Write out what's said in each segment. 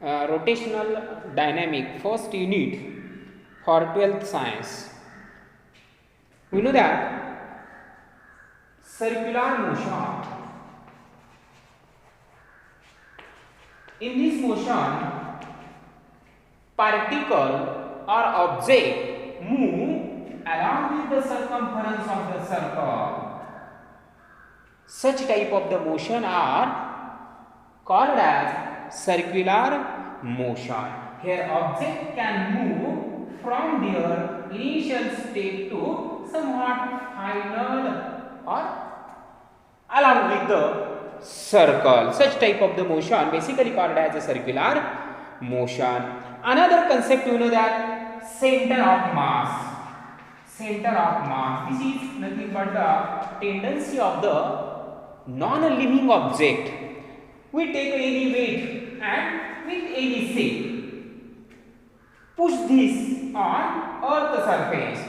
rotational dynamic first unit for 12th science. We know that circular motion, in this motion particle or object move along with the circumference of the circle. Such type of the motion are called as circular motion. Here object can move from their initial state to somewhat final or along with the circle. Such type of the motion basically called as a circular motion. Another concept you know that center of mass. Center of mass. This is nothing but the tendency of the non-living object. We take any weight and with any shape push this on earth surface.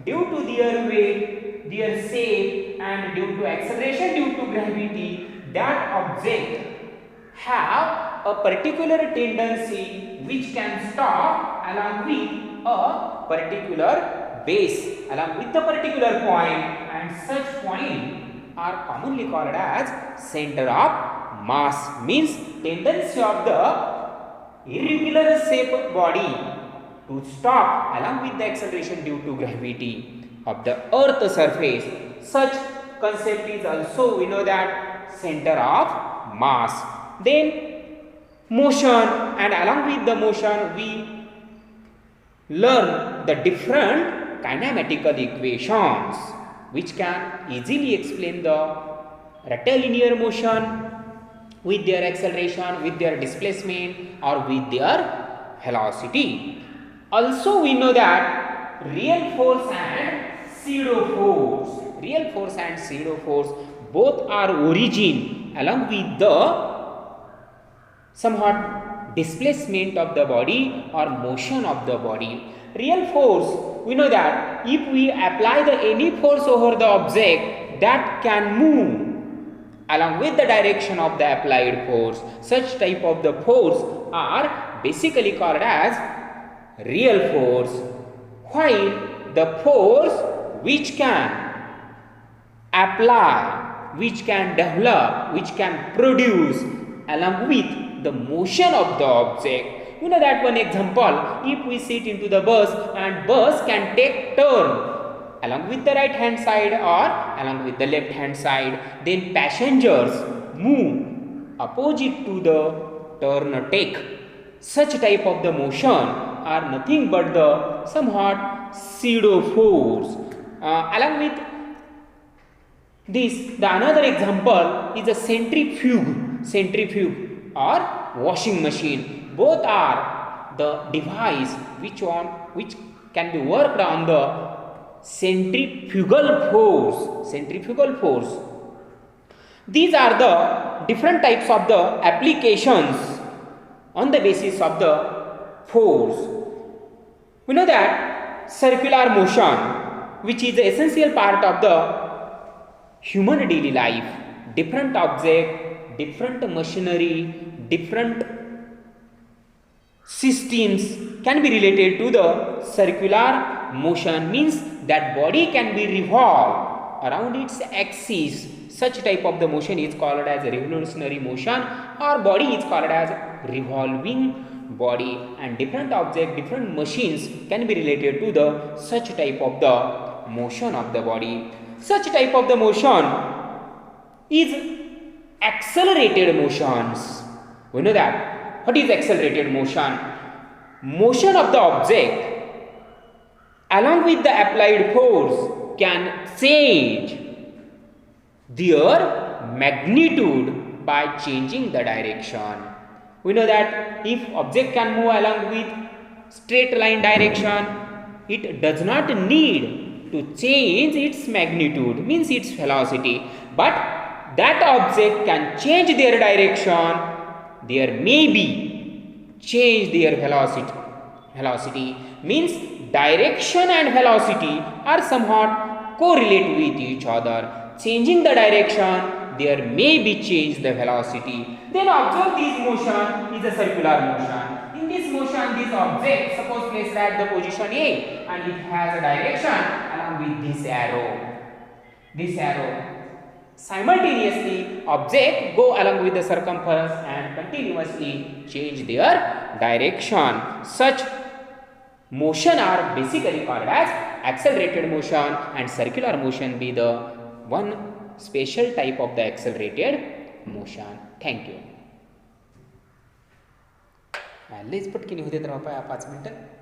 Due to their weight, their shape and due to acceleration due to gravity, that object have a particular tendency which can stop along with a particular base, along with the particular point, and such point are commonly called as center of mass. Means tendency of the irregular shaped body to stop along with the acceleration due to gravity of the earth surface. Such concept is also we know that center of mass. Then motion, and along with the motion we learn the different kinematical equations which can easily explain the rectilinear motion with their acceleration, with their displacement or with their velocity. Also we know that real force and pseudo force. Real force and pseudo force both are origin along with the somewhat displacement of the body or motion of the body. Real force, we know that if we apply the any force over the object, that can move along with the direction of the applied force. Such type of the force are basically called as real force, while the force which can apply, which can develop, which can produce along with the motion of the object. You know that one example, if we sit into the bus and bus can take turn along with the right hand side or along with the left hand side, then passengers move opposite to the turn take. Such type of the motion are nothing but the somewhat pseudo force. Along with this, the another example is a centrifuge or washing machine. Both are the device which can be worked on the centrifugal force. These are the different types of the applications on the basis of the force. We know that circular motion, which is the essential part of the human daily life, different object, different machinery, different systems can be related to the circular motion. Means that body can be revolved around its axis. Such type of the motion is called as a revolutionary motion, or body is called as revolving body, and different object, different machines can be related to the such type of the motion of the body. Such type of the motion is accelerated motions. We know that. What is accelerated motion? Motion of the object along with the applied force can change their magnitude by changing the direction. We know that if object can move along with straight line direction, it does not need to change its magnitude, means its velocity, but that object can change their direction, there may be change their velocity. Means direction and velocity are somewhat correlate with each other. Changing the direction, there may be change the velocity. Then observe this motion is a circular motion. In this motion, this object suppose placed at the position A and it has a direction along with this arrow. This arrow. Simultaneously, object go along with the circumference and continuously change their direction. Such motion are basically called as accelerated motion, and circular motion be the one special type of the accelerated motion. Thank you. लेच पटकीने होते तर 5 मिनिटं.